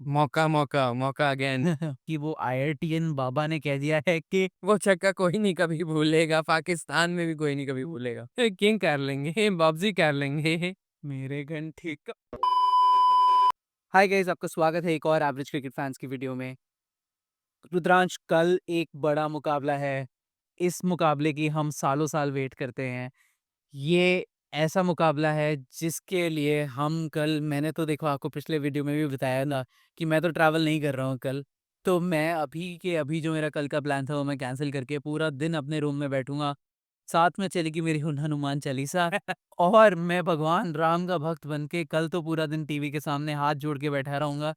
मौका मौका मौका अगेन। कि वो आईआईटीएन बाबा ने कह दिया है कि वो छक्का कोई नहीं कभी भूलेगा, पाकिस्तान में भी कोई नहीं कभी भूलेगा। किंग कर लेंगे, बब्जी कर लेंगे। मेरे घंटे का। हाय गाइस, आपका स्वागत है एक और एवरेज क्रिकेट फैंस की वीडियो में। रुद्रांश, कल एक बड़ा मुकाबला है। इस मुकाबले की हम सालों साल वेट करते हैं। ये ऐसा मुकाबला है जिसके लिए हम कल, मैंने तो देखो आपको पिछले वीडियो में भी बताया था कि मैं तो ट्रैवल नहीं कर रहा हूँ कल। तो मैं अभी के अभी जो मेरा कल का प्लान था वो मैं कैंसिल करके पूरा दिन अपने रूम में बैठूंगा। साथ में चलेगी मेरी हनुमान चालीसा। और मैं भगवान राम का भक्त बन के कल तो पूरा दिन टीवी के सामने हाथ जोड़ के बैठा रहूंगा।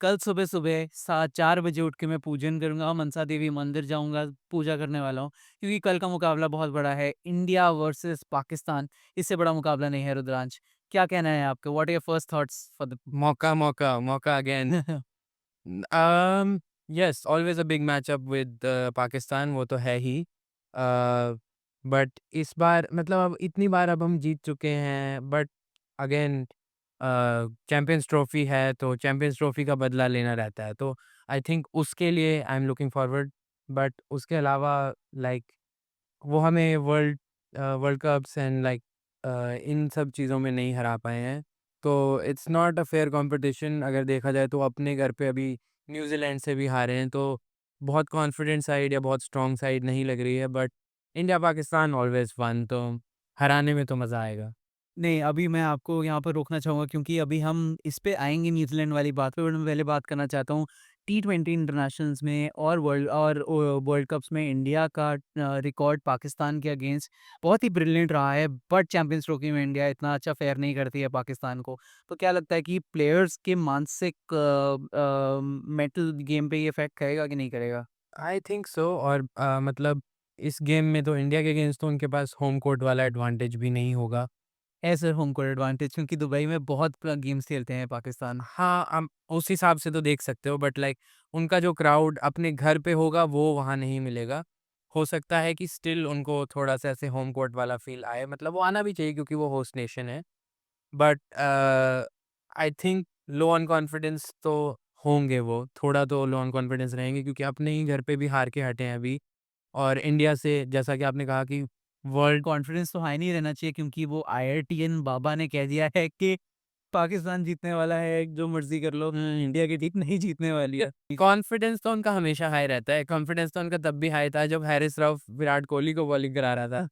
कल सुबह सुबह 4 बजे उठ के मैं पूजन करूंगा, मनसा देवी मंदिर जाऊंगा, पूजा करने वाला हूँ। क्योंकि कल का मुकाबला बहुत बड़ा है, इंडिया वर्सेस पाकिस्तान। इससे बड़ा मुकाबला नहीं है रुद्रांश। क्या कहना है आपका? What are your first thoughts for the मौका मौका मौका again. um yes, always a big matchup with Pakistan, वो तो है ही। बट इस बार मतलब अब इतनी बार अब हम जीत चुके हैं, बट अगेन चैंपियंस ट्रॉफी है तो चैंपियंस ट्रॉफी का बदला लेना रहता है, तो आई थिंक उसके लिए I am looking forward. But उसके अलावा लाइक वो हमें world cups and like in सब चीज़ों में नहीं हरा पाए हैं, तो it's not a fair competition. अगर देखा जाए तो अपने घर पे अभी न्यूजीलैंड से भी हारे हैं, तो बहुत कॉन्फिडेंट साइड या बहुत स्ट्रॉन्ग साइड नहीं लग रही है। But India Pakistan always fun, तो हराने में तो मज़ा आएगा। नहीं, अभी मैं आपको यहाँ पर रोकना चाहूँगा क्योंकि अभी हम इस पे आएँगे न्यूज़ीलैंड वाली बात पे, बट मैं पहले बात करना चाहता हूँ टी20 इंटरनेशनल्स में और वर्ल्ड कप्स में इंडिया का रिकॉर्ड पाकिस्तान के अगेंस्ट बहुत ही ब्रिलियंट रहा है। बट चैंपियंस ट्रॉफी में इंडिया इतना अच्छा फेयर नहीं करती है पाकिस्तान को। तो क्या लगता है कि प्लेयर्स के मानसिक मेंटल गेम पे ये इफ़ेक्ट करेगा कि नहीं करेगा? I think so. और मतलब इस गेम में तो इंडिया के अगेंस्ट तो उनके पास होम कोर्ट वाला एडवांटेज भी नहीं होगा। है सर होम कोर्ट एडवांटेज, क्योंकि दुबई में बहुत गेम्स खेलते हैं पाकिस्तान। हाँ, उस हिसाब से तो देख सकते हो, बट लाइक उनका जो क्राउड अपने घर पे होगा वो वहाँ नहीं मिलेगा। हो सकता है कि स्टिल उनको थोड़ा-सा ऐसे होम कोर्ट वाला फ़ील आए, मतलब वो आना भी चाहिए क्योंकि वो होस्ट नेशन है। But I think low on confidence तो होंगे वो, थोड़ा तो लो ऑन कॉन्फिडेंस रहेंगे क्योंकि अपने ही घर पे भी हार के हटे हैं अभी। और इंडिया से जैसा कि आपने कहा कि वर्ल्ड कॉन्फिडेंस तो हाई नहीं रहना चाहिए क्योंकि वो आईआईटीएन बाबा ने कह दिया है कि पाकिस्तान जीतने वाला है, जो मर्ज़ी कर लो, इंडिया की टीम नहीं जीतने वाली है। कॉन्फिडेंस तो उनका हमेशा हाई रहता है। कॉन्फिडेंस तो उनका तब भी हाई था जब हैरिस रऊफ विराट कोहली को बॉलिंग करा रहा था।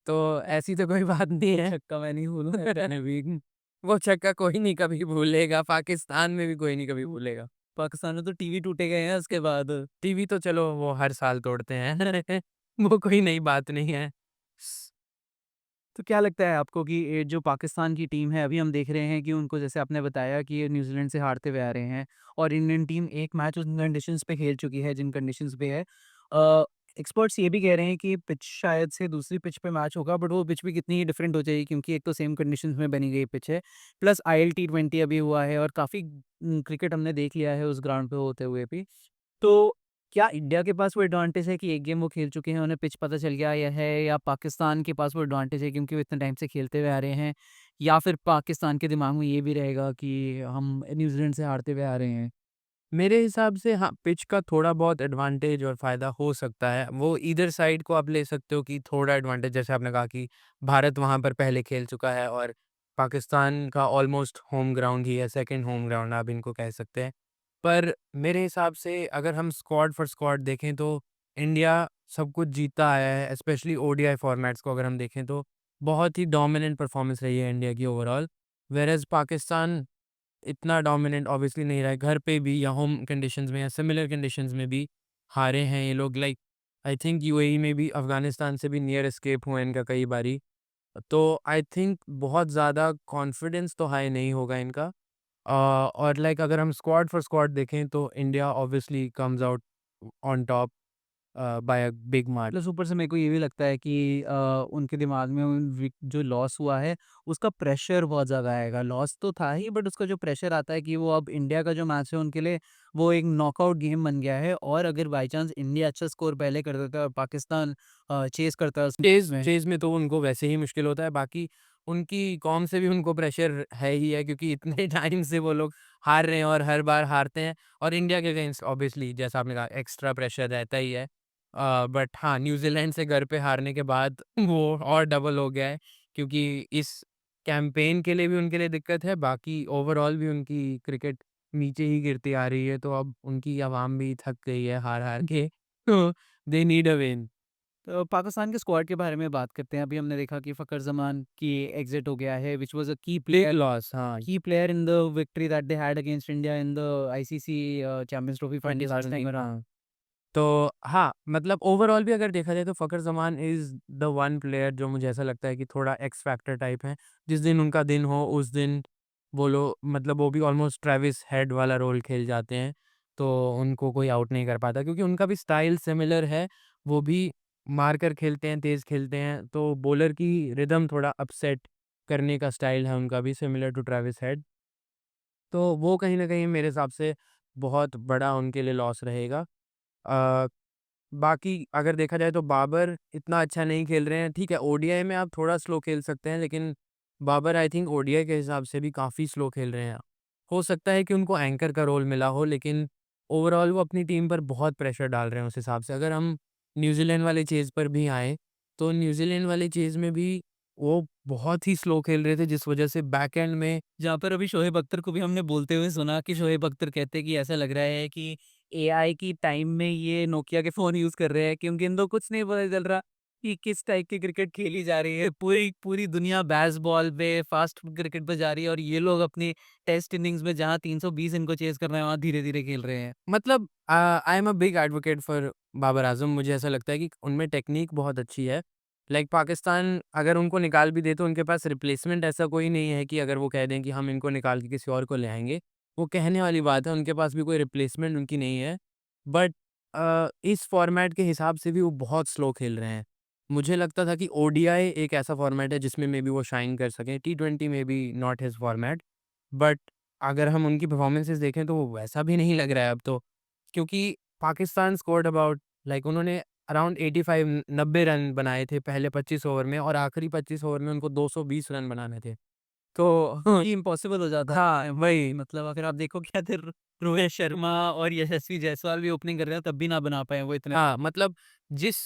तो ऐसी तो कोई बात नहीं वो है। छक्का मैं नहीं भूलूँगा मैंने भी। वो छक्का कोई नहीं कभी भूलेगा, पाकिस्तान में भी कोई नहीं कभी भूलेगा। पाकिस्तान में तो टीवी टूटे गए हैं उसके बाद। टीवी तो चलो वो हर साल तोड़ते हैं। वो कोई नई बात नहीं है। तो क्या लगता है आपको कि ये जो पाकिस्तान की टीम है, अभी हम देख रहे हैं कि उनको, जैसे आपने बताया कि ये न्यूज़ीलैंड से हारते हुए आ रहे हैं और इंडियन टीम एक मैच उन कंडीशंस पे खेल चुकी है जिन कंडीशंस पे है। एक्सपर्ट्स ये भी कह रहे हैं कि पिच शायद से दूसरी पिच पे मैच होगा, बट वो पिच भी कितनी ही डिफरेंट हो जाएगी क्योंकि एक तो सेम कंडीशंस में बनी गई पिच है, प्लस आईएल टी20 अभी हुआ है और काफ़ी क्रिकेट हमने देख लिया है उस ग्राउंड पे होते हुए भी। तो क्या इंडिया के पास वो एडवांटेज है कि एक गेम वो खेल चुके हैं, उन्हें पिच पता चल गया या पाकिस्तान के पास वो एडवांटेज है क्योंकि वो इतने टाइम से खेलते हुए आ रहे हैं? या फिर पाकिस्तान के दिमाग में ये भी रहेगा कि हम न्यूज़ीलैंड से हारते हुए आ रहे हैं? मेरे हिसाब से हाँ, पिच का थोड़ा बहुत एडवांटेज और फ़ायदा हो सकता है। वो ईदर साइड को आप ले सकते हो कि थोड़ा एडवांटेज, जैसे आपने कहा कि भारत वहाँ पर पहले खेल चुका है और पाकिस्तान का ऑलमोस्ट होम ग्राउंड ही है, सेकंड होम ग्राउंड आप इनको कह सकते हैं। पर मेरे हिसाब से अगर हम स्क्वाड फॉर स्क्वाड देखें तो इंडिया सब कुछ जीतता आया है, स्पेशली ओडीआई फॉर्मेट्स को अगर हम देखें तो बहुत ही डोमिनेंट परफॉर्मेंस रही है इंडिया की ओवरऑल। व्हेयरएज़ पाकिस्तान इतना डोमिनेंट ऑब्वियसली नहीं रहा है, घर पे भी या होम कंडीशंस में या सिमिलर कंडीशंस में भी हारे हैं ये लोग। लाइक आई थिंक यूएई में भी अफ़गानिस्तान से भी नियर एस्केप हुए हैं इनका कई बारी। तो आई थिंक बहुत ज़्यादा कॉन्फिडेंस तो हाई नहीं होगा इनका। और लाइक अगर हम स्क्वाड फॉर स्क्वाड देखें तो India obviously comes out on top bye a big margin. Plus ऊपर से मेरे को ये भी लगता है कि उनके दिमाग में जो लॉस हुआ है उसका प्रेशर बहुत ज़्यादा आएगा। लॉस तो था ही, बट उसका जो प्रेशर आता है कि वो अब इंडिया का जो मैच है उनके लिए वो एक नॉकआउट गेम बन गया है, और अगर बाई चांस इंडिया अच्छा स्कोर पहले कर देता है और पाकिस्तान चेस करता है चेज़ उसमें। चेज़ में तो उनको वैसे ही मुश्किल होता है, बाकी उनकी कॉम से भी उनको प्रेशर है ही है क्योंकि इतने टाइम से वो लोग हार रहे हैं और हर बार हारते हैं और इंडिया के अगेंस्ट ऑब्वियसली जैसा आपने कहा एक्स्ट्रा प्रेशर रहता ही है। बट हाँ, न्यूज़ीलैंड से घर पे हारने के बाद वो और डबल हो गया है क्योंकि इस कैंपेन के लिए भी उनके लिए दिक्कत है, बाकी ओवरऑल भी उनकी क्रिकेट नीचे ही गिरती आ रही है, तो अब उनकी आवाम भी थक गई है हार-हार के, तो दे नीड अ विन। तो पाकिस्तान के स्क्वाड के बारे में बात करते हैं। अभी हमने देखा कि फ़खर ज़मान की एग्ज़िट हो गया है, which was a big loss हाँ, की player in the victory that they had against India in the ICC champions trophy final last 2017 time में अराउंड। हाँ। तो हाँ, मतलब ओवरऑल भी अगर देखा जाए तो फ़खर ज़मान इज़ द वन प्लेयर जो मुझे ऐसा लगता है कि थोड़ा एक्स फैक्टर टाइप है। जिस दिन उनका दिन हो उस दिन वो लो मतलब वो भी ऑलमोस्ट ट्रेविस हेड वाला रोल खेल जाते हैं। तो उनको कोई आउट नहीं कर पाता क्योंकि उनका भी स्टाइल सिमिलर है। वो भी मारकर खेलते हैं, तेज़ खेलते हैं, तो बॉलर की रिदम थोड़ा अपसेट करने का स्टाइल है उनका भी सिमिलर टू ट्रेविस हेड। तो वो कहीं न कहीं मेरे हिसाब से बहुत बड़ा उनके लिए लॉस रहेगा। अ, बाकी अगर देखा जाए तो बाबर इतना अच्छा नहीं खेल रहे हैं। ठीक है, ओडीआई में आप थोड़ा स्लो खेल सकते हैं, लेकिन बाबर आई थिंक ओडीआई के हिसाब से भी काफ़ी स्लो खेल रहे हैं। हो सकता है कि उनको एंकर का रोल मिला हो, लेकिन ओवरऑल वो अपनी टीम पर बहुत प्रेशर डाल रहे हैं उस हिसाब से। अगर हम न्यूज़ीलैंड वाले चेज़ पर भी आएँ, तो न्यूज़ीलैंड वाले चेज़ में भी वो बहुत ही स्लो खेल रहे थे, जिस वजह से बैक एंड में जहाँ पर अभी शोएब अख्तर को भी हमने बोलते हुए सुना कि शोएब अख्तर कहते हैं कि ऐसा लग रहा है कि एआई की टाइम में ये नोकिया के फ़ोन यूज़ कर रहे हैं, क्योंकि इनको कुछ नहीं पता चल रहा कि किस टाइप की क्रिकेट खेली जा रही है। पूरी पूरी दुनिया बेसबॉल पे, फास्ट क्रिकेट पे जा रही है और ये लोग अपनी टेस्ट इनिंग्स में जहाँ 320 इनको चेज़ करना है, वहाँ धीरे-धीरे खेल रहे हैं। मतलब I am a big advocate for Babar Azam. मुझे ऐसा लगता है कि उनमें टेक्नीक बहुत अच्छी है। लाइक पाकिस्तान अगर उनको निकाल भी दे तो उनके पास रिप्लेसमेंट ऐसा कोई नहीं है कि अगर वो कह दें कि हम इनको निकाल के किसी और को ले आएँगे। वो कहने वाली बात है, उनके पास भी कोई रिप्लेसमेंट उनकी नहीं है। बट इस फॉर्मेट के हिसाब से भी वो बहुत स्लो खेल रहे हैं। मुझे लगता था कि ओडीआई एक ऐसा फॉर्मेट है जिसमें मेबी वो शाइन कर सकें। टी20 में be not his format. But अगर हम उनकी परफॉर्मेंसेस देखें तो वो वैसा भी नहीं लग रहा है अब तो। क्योंकि पाकिस्तान स्कोर्ड अबाउट लाइक उन्होंने अराउंड 85 90 रन बनाए थे पहले 25 ओवर में और आखिरी 25 ओवर में उनको 220 रन बनाने थे। तो ये इम्पॉसिबल हो जाता हाँ, है। वही। मतलब अगर आप देखो क्या थे रोहित शर्मा और यशस्वी जायसवाल भी ओपनिंग कर रहे हैं, तब भी ना बना पाए वो इतने। हाँ, मतलब जिस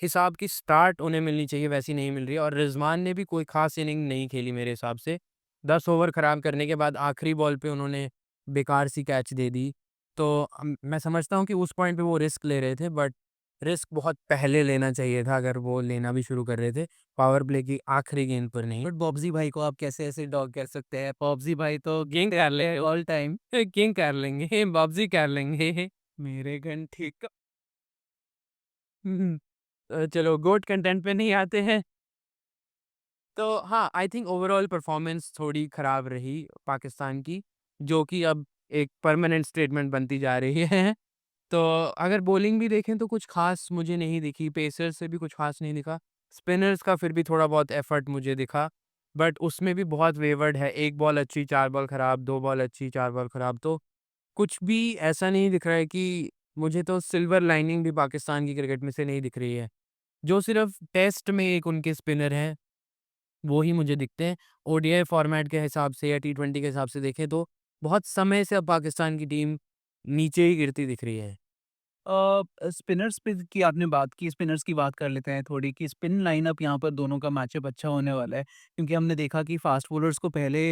हिसाब की स्टार्ट उन्हें मिलनी चाहिए वैसी नहीं मिल रही है और रिज़वान ने भी कोई ख़ास इनिंग नहीं खेली मेरे हिसाब से। 10 ओवर ख़राब करने के बाद आखिरी बॉल पे उन्होंने बेकार सी कैच दे दी। तो मैं समझता हूँ कि उस पॉइंट पे वो रिस्क ले रहे थे, बट रिस्क बहुत पहले लेना चाहिए था अगर वो लेना भी शुरू कर रहे थे, पावर प्ले की आखिरी गेंद पर नहीं। बट बॉब्जी भाई को आप कैसे ऐसे डॉग कह सकते हैं? बॉब्जी भाई तो किंग कर ले ऑल टाइम। किंग कर लेंगे, बाबजी कर लेंगे। मेरे गन ठीक। चलो गोट कंटेंट पे नहीं आते हैं। तो हाँ, आई थिंक ओवरऑल परफॉर्मेंस थोड़ी खराब रही पाकिस्तान की, जो कि अब एक परमानेंट स्टेटमेंट बनती जा रही है। तो अगर बॉलिंग भी देखें तो कुछ ख़ास मुझे नहीं दिखी, पेसर्स से भी कुछ ख़ास नहीं दिखा। स्पिनर्स का फिर भी थोड़ा बहुत एफर्ट मुझे दिखा, बट उसमें भी बहुत वेवर्ड है, 1 बॉल अच्छी, 4 बॉल खराब, 2 बॉल अच्छी, 4 बॉल खराब। तो कुछ भी ऐसा नहीं दिख रहा है कि मुझे तो सिल्वर लाइनिंग भी पाकिस्तान की क्रिकेट में से नहीं दिख रही है। जो सिर्फ़ टेस्ट में एक उनके स्पिनर हैं वो ही मुझे दिखते हैं। ओडीआई फॉर्मेट के हिसाब से या टी20 के हिसाब से देखें तो बहुत समय से अब पाकिस्तान की टीम नीचे ही गिरती दिख रही है। स्पिनर्स पे की आपने बात की, स्पिनर्स की बात कर लेते हैं थोड़ी कि स्पिन लाइनअप यहाँ पर दोनों का मैचअप अच्छा होने वाला है। क्योंकि हमने देखा कि फास्ट बॉलर्स को पहले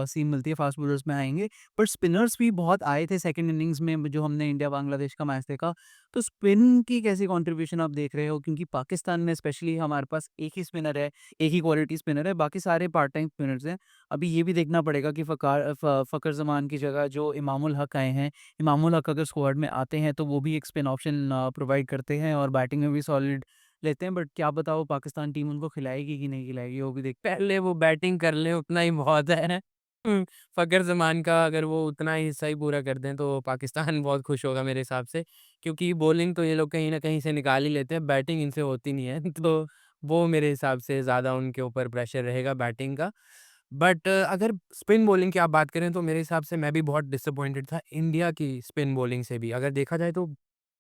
सीम मिलती है, फास्ट बॉलर्स में आएँगे। पर स्पिनर्स भी बहुत आए थे सेकंड इनिंग्स में जो हमने इंडिया बांग्लादेश का मैच देखा। तो स्पिन की कैसी कंट्रीब्यूशन आप देख रहे हो? क्योंकि पाकिस्तान में स्पेशली हमारे पास एक ही स्पिनर है, एक ही क्वालिटी स्पिनर है, बाकी सारे पार्ट टाइम स्पिनर्स हैं। अभी ये भी देखना पड़ेगा कि फ़खर ज़मान की जगह जो इमामुल हक आए हैं, इमामुल हक अगर स्क्वाड में आते हैं तो वो भी एक स्पिन ऑप्शन प्रोवाइड करते हैं और बैटिंग में भी सॉलिड लेते हैं। बट क्या पता वो पाकिस्तान टीम उनको खिलाएगी कि नहीं खिलाएगी, वो भी देख। पहले वो बैटिंग कर लें उतना ही बहुत है। फ़खर ज़मान का अगर वो उतना ही हिस्सा ही पूरा कर दें तो पाकिस्तान बहुत खुश होगा मेरे हिसाब से। क्योंकि बॉलिंग तो ये लोग कहीं न कहीं से निकाल ही लेते हैं, बैटिंग इनसे होती नहीं है। तो वो मेरे हिसाब से ज़्यादा उनके ऊपर प्रेशर रहेगा बैटिंग का। बट अगर स्पिन बॉलिंग की आप बात करें तो मेरे हिसाब से मैं भी बहुत डिसअपॉइंटेड था इंडिया की स्पिन बॉलिंग से भी। अगर देखा जाए तो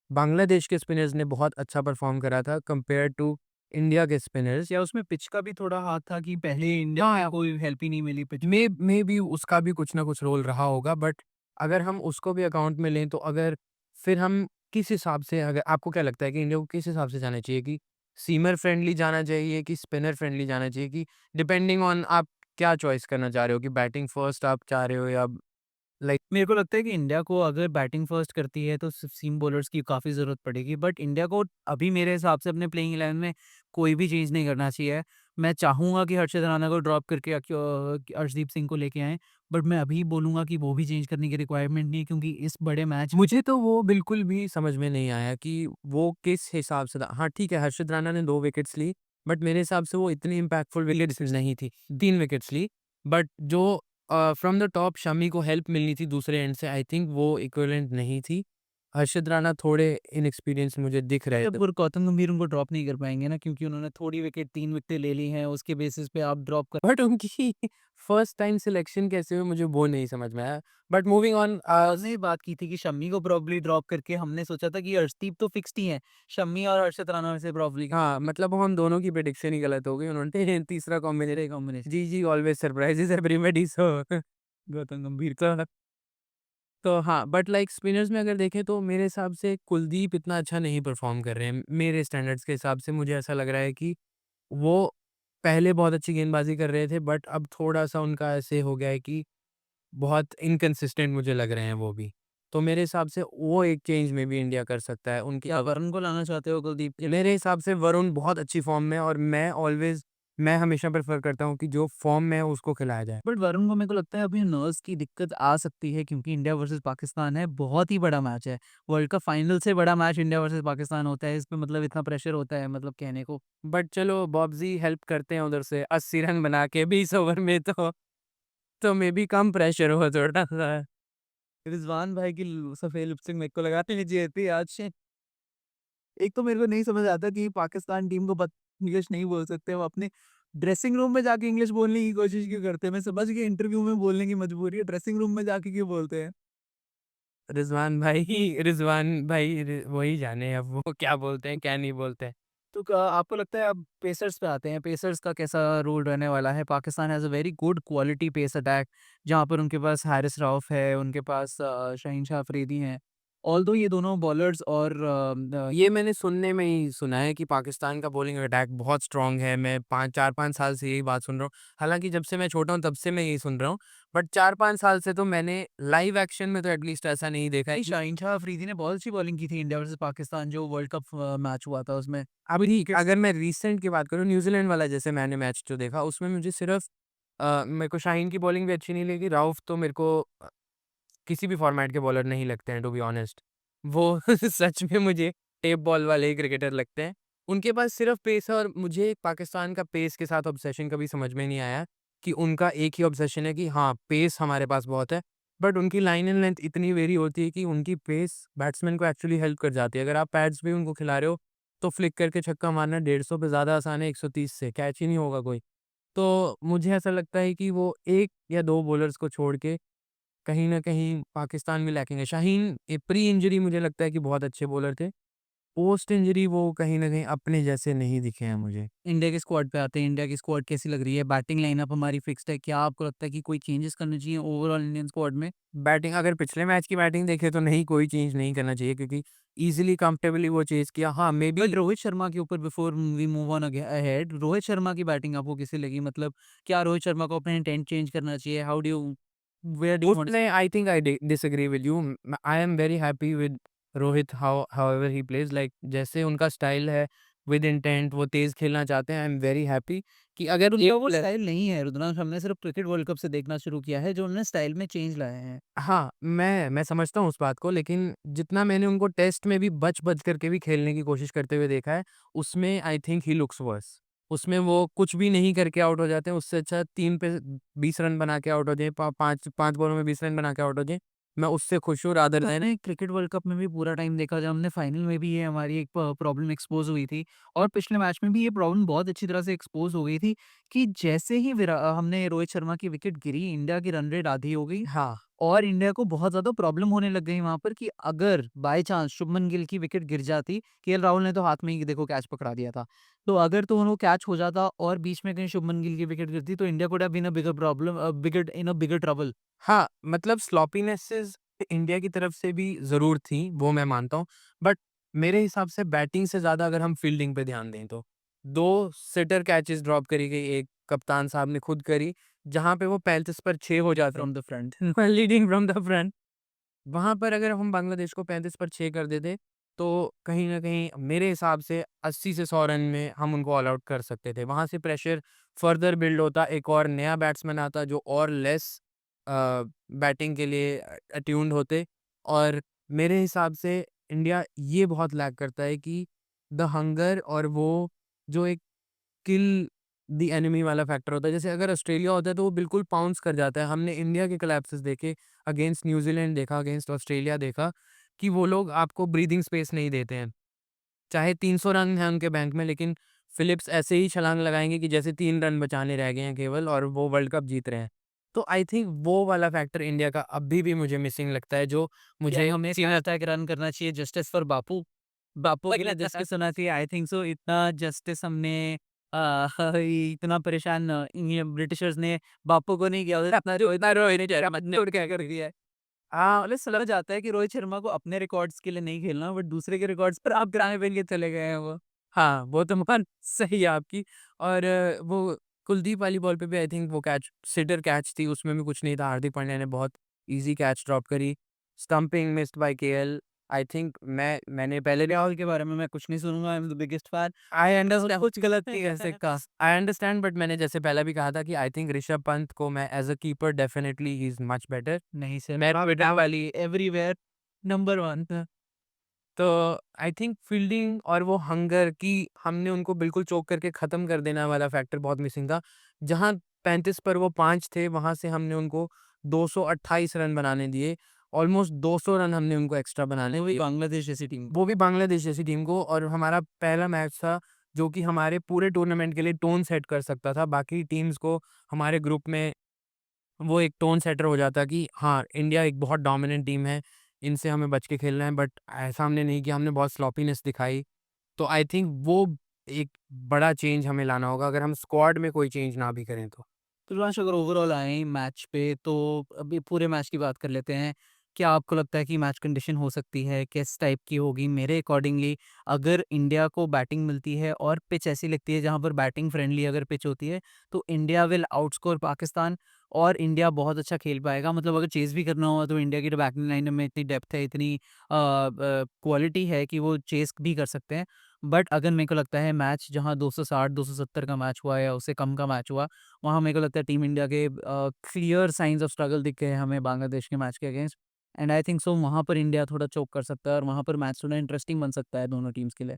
बांग्लादेश के स्पिनर्स ने बहुत अच्छा परफ़ॉर्म करा था कंपेयर्ड टू इंडिया के स्पिनर्स। या उसमें पिच का भी थोड़ा हाथ था कि पहले इंडिया हाँ, को कोई हेल्प ही नहीं मिली पिच। मे बी उसका भी कुछ ना कुछ रोल रहा होगा, बट अगर हम उसको भी अकाउंट में लें तो अगर फिर हम किस हिसाब से अगर आपको क्या लगता है कि इंडिया को किस हिसाब से जाना चाहिए कि सीमर फ्रेंडली जाना चाहिए कि स्पिनर फ्रेंडली जाना चाहिए कि डिपेंडिंग ऑन आप क्या चॉइस करना चाह रहे हो कि बैटिंग फर्स्ट आप चाह रहे हो या लाइक मेरे को लगता है कि इंडिया को अगर बैटिंग फर्स्ट करती है तो सीम बॉलर्स की काफ़ी ज़रूरत पड़ेगी, बट इंडिया को अभी मेरे हिसाब से अपने प्लेइंग 11 में कोई भी चेंज नहीं करना चाहिए। मैं चाहूँगा कि हर्षित राणा को ड्रॉप करके अर्शदीप सिंह को लेके आएँ, बट मैं अभी बोलूँगा कि वो भी चेंज करने की रिक्वायरमेंट नहीं है, क्योंकि इस बड़े मैच में मुझे तो वो बिल्कुल भी समझ में नहीं आया कि वो किस हिसाब से था। हाँ, ठीक है, हर्षित राणा ने 2 विकेट्स ली, बट मेरे हिसाब से वो इतनी इम्पैक्टफुल विकेट्स नहीं थी। 3 विकेट्स ली, बट जो फ्रॉम द टॉप शमी को हेल्प मिलनी थी दूसरे एंड से, आई थिंक वो इक्विवेलेंट नहीं थी। हर्षित राणा थोड़े इनएक्सपीरियंस्ड मुझे दिख रहे थे। जब गौतम गंभीर उनको ड्रॉप नहीं कर पाएँगे ना, क्योंकि उन्होंने थोड़ी विकेट 3 विकेटें ले ली हैं, उसके बेसिस पे आप ड्रॉप कर बट उनकी फर्स्ट टाइम सिलेक्शन कैसे हुई मुझे वो नहीं समझ में आया। बट मूविंग ऑन ने बात की थी कि शम्मी को प्रॉब्ली ड्रॉप करके हमने सोचा था कि अर्शदीप तो फिक्स्ड ही है। शम्मी और हर्षित राणा में से प्रॉब्ली हाँ, मतलब वो हम दोनों की प्रेडिक्शन ही गलत हो गई। उन्होंने तीसरा कॉम्बिनेशन मेरे कॉम्बिनेशन जी, जी, always surprises everybody so Gautam Gambhir. तो हाँ, बट लाइक स्पिनर्स में अगर देखें तो मेरे हिसाब से कुलदीप इतना अच्छा नहीं परफ़ॉर्म कर रहे हैं। मेरे स्टैंडर्ड्स के हिसाब से मुझे ऐसा लग रहा है कि वो पहले बहुत अच्छी गेंदबाज़ी कर रहे थे बट अब थोड़ा-सा उनका ऐसे हो गया है कि बहुत इनकंसिस्टेंट मुझे लग रहे हैं वो भी। तो मेरे हिसाब से वो एक चेंज में भी इंडिया कर सकता है। उनकी क्या वरुण को लाना चाहते हो कुलदीप के लिए? मेरे हिसाब से वरुण बहुत अच्छी फ़ॉर्म में है और मैं हमेशा प्रेफ़र करता हूँ कि जो फ़ॉर्म में है उसको खिलाया जाए। बट वरुण को मेरे को लगता है अभी नर्व्स की दिक्कत आ सकती है, क्योंकि इंडिया वर्सेस पाकिस्तान है, बहुत ही बड़ा मैच है। वर्ल्ड कप फाइनल से बड़ा मैच इंडिया वर्सेस पाकिस्तान होता है, इसमें मतलब इतना प्रेशर होता है, मतलब कहने को। बट चलो बॉब्जी हेल्प करते हैं उधर से 80 रन बना के 20 ओवर में तो मे बी कम प्रेशर हो थोड़ा-सा। रिजवान भाई की सफेद लिपस्टिक मेरे को लगानी चाहिए थी आज से। एक तो मेरे को नहीं समझ आता कि पाकिस्तान टीम को इंग्लिश नहीं बोल सकते, वो अपने ड्रेसिंग रूम में जाके इंग्लिश बोलने की कोशिश क्यों करते हैं? मैं समझ गया इंटरव्यू में बोलने की मजबूरी है, ड्रेसिंग रूम में जाके क्यों बोलते हैं? रिज़वान भाई वही जाने अब वो क्या बोलते हैं, क्या नहीं बोलते हैं। तो आपको लगता है, अब पेसर्स पे आते हैं, पेसर्स का कैसा रोल रहने वाला है? Pakistan has a very good quality pace attack, जहाँ पर उनके पास हारिस रऊफ है, उनके पास शाहीन शाह अफरीदी हैं। ऑल्दो ये दोनों बॉलर्स और ये मैंने सुनने में ही सुना है कि पाकिस्तान का बॉलिंग अटैक बहुत स्ट्रॉन्ग है। मैं 5 4-5 साल से यही बात सुन रहा हूँ। हालाँकि जब से मैं छोटा हूँ तब से मैं यही सुन रहा हूँ। बट 4-5 साल से तो मैंने लाइव एक्शन में तो एटलीस्ट ऐसा नहीं देखा है नहीं, कि शाहीन शाह अफरीदी ने बहुत अच्छी बॉलिंग की थी इंडिया वर्सेस पाकिस्तान, जो वर्ल्ड कप मैच हुआ था उसमें। अभी अगर मैं रीसेंट की बात करूँ न्यूज़ीलैंड वाला जैसे मैंने मैच जो देखा उसमें मुझे सिर्फ़ मेरे को शाहीन की बॉलिंग भी अच्छी नहीं लगी। राउफ तो मेरे को किसी भी फ़ॉर्मेट के बॉलर नहीं लगते हैं टू बी ऑनेस्ट। वो सच में मुझे टेप बॉल वाले ही क्रिकेटर लगते हैं। उनके पास सिर्फ़ पेस है और मुझे पाकिस्तान का पेस के साथ ऑब्सेशन कभी समझ में नहीं आया कि उनका एक ही ऑब्सेशन है कि हाँ, पेस हमारे पास बहुत है। बट उनकी लाइन एंड लेंथ इतनी वेरी होती है कि उनकी पेस बैट्समैन को एक्चुअली हेल्प कर जाती है। अगर आप पैड्स भी उनको खिला रहे हो, तो फ्लिक करके छक्का मारना 150 पे ज़्यादा आसान है 130 से, कैच ही नहीं होगा कोई। तो मुझे ऐसा लगता है कि वो 1 या 2 बॉलर्स को छोड़ के कहीं न कहीं पाकिस्तान में लैकिंग है। शाहीन प्री इंजरी मुझे लगता है कि बहुत अच्छे बॉलर थे। पोस्ट इंजरी वो कहीं न कहीं अपने जैसे नहीं दिखे हैं मुझे। इंडिया के स्क्वाड पे आते हैं, इंडिया की स्क्वाड कैसी लग रही है? बैटिंग लाइनअप हमारी फिक्स्ड है, क्या आपको लगता है कि कोई चेंजेस करने चाहिए ओवरऑल इंडियन स्क्वाड में? बैटिंग अगर पिछले मैच की बैटिंग देखें तो नहीं कोई चेंज नहीं करना चाहिए क्योंकि ईज़िली कंफर्टेबली वो चेज़ किया। हाँ, बट मेबी रोहित शर्मा के ऊपर, before we move on ahead, Rohit Sharma की बैटिंग आपको कैसी लगी? मतलब क्या रोहित शर्मा को अपना इंटेंट चेंज करना चाहिए? How do you where do you want उसमें I think I disagree with you. I am very happy with Rohit however he plays like जैसे उनका स्टाइल है विद इंटेंट वो तेज़ खेलना चाहते हैं। आई एम वेरी हैप्पी कि अगर ये उनका वो स्टाइल नहीं है रुद्रांश, हमने सिर्फ क्रिकेट वर्ल्ड कप से देखना शुरू किया है, जो उन्होंने स्टाइल में चेंज लाए हैं। हाँ, मैं समझता हूँ उस बात को लेकिन जितना मैंने उनको टेस्ट में भी बच-बच करके भी खेलने की कोशिश करते हुए देखा है, उसमें I think he looks worse. उसमें वो कुछ भी नहीं करके आउट हो जाते हैं, उससे अच्छा 3 पे 20 रन बना के आउट हो जाएँ, प 5 बॉलों में 20 रन बना के आउट हो जाएँ, मैं उससे खुश हूँ रादर दैन मैंने क्रिकेट वर्ल्ड कप में भी पूरा टाइम देखा, जब हमने फाइनल में भी ये हमारी एक प्रॉब्लम एक्सपोज हुई थी, और पिछले मैच में भी ये प्रॉब्लम बहुत अच्छी तरह से एक्सपोज हो गई थी कि जैसे ही हमने रोहित शर्मा की विकेट गिरी, इंडिया की रन रेट आधी हो गई हाँ, और इंडिया को बहुत ज़्यादा प्रॉब्लम होने लग गई वहाँ पर, कि अगर बाय चांस शुभमन गिल की विकेट गिर जाती, केएल राहुल ने तो हाथ में ही देखो कैच पकड़ा दिया था। तो अगर तो वो कैच हो जाता और बीच में कहीं शुभमन गिल की विकेट गिरती, तो India could have been a bigger problem, bigger in a bigger trouble. हाँ, मतलब स्लॉपीनेसेस इंडिया की तरफ से भी ज़रूर थी, वो मैं मानता हूँ। बट मेरे हिसाब से बैटिंग से ज़्यादा अगर हम फील्डिंग पे ध्यान दें तो 2 सिटर कैचेज़ ड्रॉप करी गई, एक कप्तान साहब ने खुद करी, जहाँ पे वो 35 पर 6 हो जाते फ्रॉम द फ्रंट। हैं लीडिंग फ्रॉम द फ्रंट। वहाँ पर अगर हम बांग्लादेश को 35 पर 6 कर देते, तो कहीं न कहीं मेरे हिसाब से 80 से 100 रन में हम उनको ऑल आउट कर सकते थे। वहाँ से प्रेशर फर्दर बिल्ड होता, एक और नया बैट्समैन आता जो और लेस बैटिंग के लिए अट्यून्ड होते और मेरे हिसाब से इंडिया ये बहुत लैक करता है कि द हंगर और वो जो एक किल द एनिमी वाला फैक्टर होता है। जैसे अगर ऑस्ट्रेलिया होता है तो वो बिल्कुल पाउंस कर जाता है। हमने इंडिया के कोलैप्सेस देखे, अगेंस्ट न्यूज़ीलैंड देखा, अगेंस्ट ऑस्ट्रेलिया देखा कि वो लोग आपको ब्रीथिंग स्पेस नहीं देते हैं। चाहे 300 रन हैं उनके बैंक में लेकिन फिलिप्स ऐसे ही छलांग लगाएँगे कि जैसे 3 रन बचाने रह गए हैं केवल और वो वर्ल्ड कप जीत रहे हैं। तो आई थिंक वो वाला फैक्टर इंडिया का अभी भी मुझे मिसिंग लगता है जो क्या मुझे हमें क्या लगता है कि रन करना चाहिए जस्टिस फॉर बापू? बापू के लिए जस्टिस होना चाहिए, आई थिंक सो। इतना जस्टिस हमने इतना परेशान ये ब्रिटिशर्स ने बापू को नहीं किया होता, इतना जो इतना रोहित शर्मा ने और क्या कर दिया है। मतलब समझ जाता है कि रोहित शर्मा को अपने रिकॉर्ड्स के लिए नहीं खेलना, बट दूसरे के रिकॉर्ड्स पर आप गिराने पहन के चले गए हैं वो। हाँ, वो तो बात सही है आपकी और वो कुलदीप वाली बॉल पे भी आई थिंक वो कैच सिटर कैच थी, उसमें भी कुछ नहीं था। हार्दिक पांड्या ने बहुत ईज़ी कैच ड्रॉप करी। Stumping missed by KL I think मैंने पहले भी राहुल के बारे में मैं कुछ नहीं सुनूँगा, I am the biggest fan. I और अंडरस्टैंड कुछ गलत नहीं कर सकता। आई अंडरस्टैंड बट मैंने जैसे पहले भी कहा था कि आई थिंक ऋषभ पंत को मैं as a keeper definitely he is much better. नहीं सर, मैं आप ट्विटर वाली एवरीवेयर नंबर 1। तो आई थिंक फील्डिंग और वो हंगर कि हमने उनको बिल्कुल चोक करके ख़त्म कर देना वाला फैक्टर बहुत मिसिंग था। जहाँ 35 पर वो 5 थे, वहाँ से हमने उनको 228 रन बनाने दिए। ऑलमोस्ट 200 रन हमने उनको एक्स्ट्रा बनाने वो भी दिए। बांग्लादेश जैसी टीम। वो भी बांग्लादेश जैसी टीम को और हमारा पहला मैच था, जो कि हमारे पूरे टूर्नामेंट के लिए टोन सेट कर सकता था। बाकी टीम्स को हमारे ग्रुप में वो एक टोन सेटर हो जाता कि हाँ, इंडिया एक बहुत डोमिनेंट टीम है, इनसे हमें बच के खेलना है बट ऐसा हमने नहीं किया, हमने बहुत स्लॉपीनेस दिखाई। तो आई थिंक वो एक बड़ा चेंज हमें लाना होगा अगर हम स्क्वाड में कोई चेंज ना भी करें तो। तो रुद्रांश, अगर ओवरऑल आए मैच पे तो अभी पूरे मैच की बात कर लेते हैं। क्या आपको लगता है कि मैच कंडीशन हो सकती है? किस टाइप की होगी? मेरे अकॉर्डिंगली अगर इंडिया को बैटिंग मिलती है और पिच ऐसी लगती है जहाँ पर बैटिंग फ्रेंडली अगर पिच होती है, तो इंडिया विल आउटस्कोर पाकिस्तान और इंडिया बहुत अच्छा खेल पाएगा। मतलब अगर चेज़ भी करना हुआ तो इंडिया की जो बैटिंग लाइन में इतनी डेप्थ है, इतनी क्वालिटी है कि वो चेज़ भी कर सकते हैं। बट अगर मेरे को लगता है मैच जहाँ 260-270 का मैच हुआ या उससे कम का मैच हुआ, वहाँ मेरे को लगता है टीम इंडिया के क्लियर साइंस ऑफ स्ट्रगल दिख गए हैं हमें बांग्लादेश के मैच के against. And I think so वहाँ पर इंडिया थोड़ा चोक कर सकता है और वहाँ पर मैच थोड़ा इंटरेस्टिंग बन सकता है दोनों टीम्स के लिए।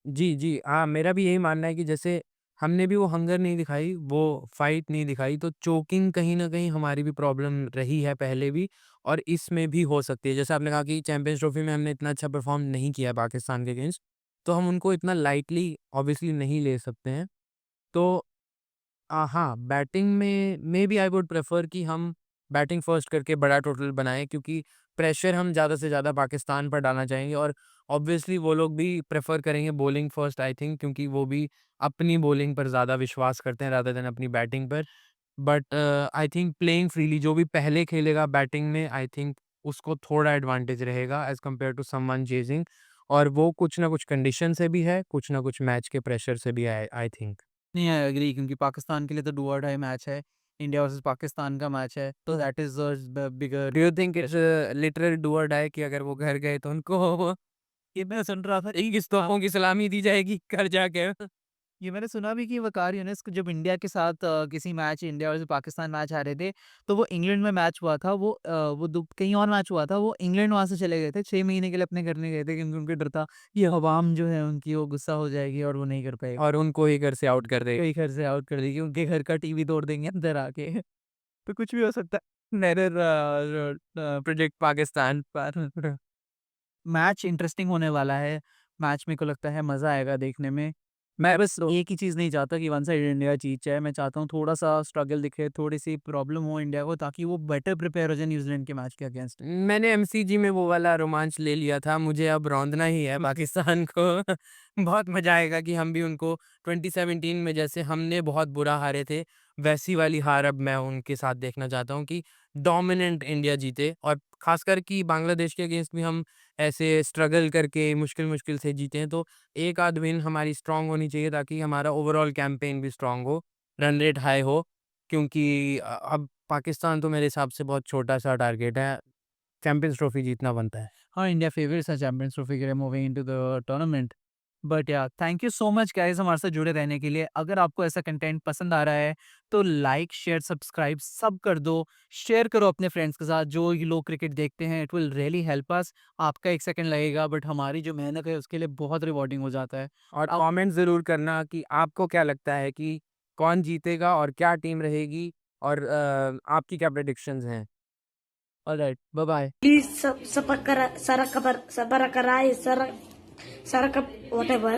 जी, जी। हाँ, मेरा भी यही मानना है कि जैसे हमने भी वो हंगर नहीं दिखाई, वो फाइट नहीं दिखाई, तो चोकिंग कहीं न कहीं हमारी भी प्रॉब्लम रही है पहले भी और इसमें भी हो सकती है। जैसे आपने कहा कि चैंपियंस ट्रॉफी में हमने इतना अच्छा परफ़ॉर्म नहीं किया पाकिस्तान के अगेंस्ट, तो हम उनको इतना लाइटली ऑब्वियसली नहीं ले सकते हैं। तो हाँ, बैटिंग में मेबी आई वुड प्रेफर कि हम बैटिंग फर्स्ट करके बड़ा टोटल बनाएँ क्योंकि प्रेशर हम ज़्यादा से ज़्यादा पाकिस्तान पर डालना चाहेंगे और ऑब्वियसली वो लोग भी प्रेफर करेंगे बॉलिंग फर्स्ट आई थिंक क्योंकि वो भी अपनी बॉलिंग पर ज़्यादा विश्वास करते हैं रादर देन अपनी बैटिंग पर। But I think playing freely जो भी पहले खेलेगा बैटिंग में आई थिंक उसको थोड़ा एडवांटेज रहेगा as compare to someone chasing और वो कुछ ना कुछ कंडीशन से भी है, कुछ ना कुछ मैच के प्रेशर से भी है आई थिंक। नहीं, आई एग्री, क्योंकि पाकिस्तान के लिए तो डू और डाई मैच है। इंडिया वर्सेस पाकिस्तान का मैच है, तो that is the bigger. Do you think it's literal do और डाई कि अगर वो घर गए तो उनको ये मैं सुन रहा था। 21 तोपों की सलामी दी जाएगी घर जाके? ये मैंने सुना भी कि वकार यूनिस को जब इंडिया के साथ किसी match, India versus Pakistan match आ रहे थे, तो वो इंग्लैंड में मैच हुआ था। वो दु कहीं और मैच हुआ था, वो इंग्लैंड वहाँ से चले गए थे। 6 महीने के लिए अपने घर नहीं गए थे क्योंकि उनको डर था कि अवाम जो है उनकी वो गुस्सा हो जाएगी और वो नहीं कर पाएगा। और उनको ही घर से आउट कर दें। कई घर से आउट कर देगी, उनके घर का टीवी तोड़ देंगे अंदर आके। तो कुछ भी हो सकता है। नेदर प्रोजेक्ट पाकिस्तान पर मैच इंटरेस्टिंग होने वाला है। मैच मेरे को लगता है मज़ा आएगा देखने में। मैं बस एक ही चीज़ नहीं चाहता कि वन साइड इंडिया जीत जाए। मैं चाहता हूँ थोड़ा-सा स्ट्रगल दिखे, थोड़ी-सी प्रॉब्लम हो इंडिया को, ताकि वो बेटर प्रिपेयर हो जाए न्यूज़ीलैंड के मैच के अगेंस्ट। मैंने एमसीजी में वो वाला रोमांच ले लिया था, मुझे अब रौंदना ही है पाकिस्तान को। बहुत मज़ा आएगा कि हम भी उनको 2017 में जैसे हमने बहुत बुरा हारे थे, वैसी वाली हार अब मैं उनके साथ देखना चाहता हूँ कि डोमिनेंट इंडिया जीते और ख़ासकर कि बांग्लादेश के अगेंस्ट भी हम ऐसे स्ट्रगल करके मुश्किल-मुश्किल से जीते हैं, तो एक आध विन हमारी स्ट्रॉन्ग होनी चाहिए ताकि हमारा ओवरऑल कैंपेन भी स्ट्रॉन्ग हो, रन रेट हाई हो क्योंकि अब पाकिस्तान तो मेरे हिसाब से बहुत छोटा-सा टारगेट है, चैंपियंस ट्रॉफी जीतना बनता है। हाँ, इंडिया फेवरेट्स है चैंपियंस ट्रॉफी के लिए moving into the tournament. But yeah thank you so much guys हमारे साथ जुड़े रहने के लिए। अगर आपको ऐसा कंटेंट पसंद आ रहा है तो लाइक, शेयर, सब्सक्राइब सब कर दो। शेयर करो अपने फ्रेंड्स के साथ जो ये लोग क्रिकेट देखते हैं। It will really help us. आपका 1 सेकंड लगेगा बट हमारी जो मेहनत है उसके लिए बहुत रिवॉर्डिंग हो जाता है। और अब कमेंट ज़रूर करना कि आपको क्या लगता है कि कौन जीतेगा और क्या टीम रहेगी और आपकी क्या प्रेडिक्शंस हैं? Alright, bye bye. Please subscribe, Sarakabar, Sabarakarai, Sarakap, whatever.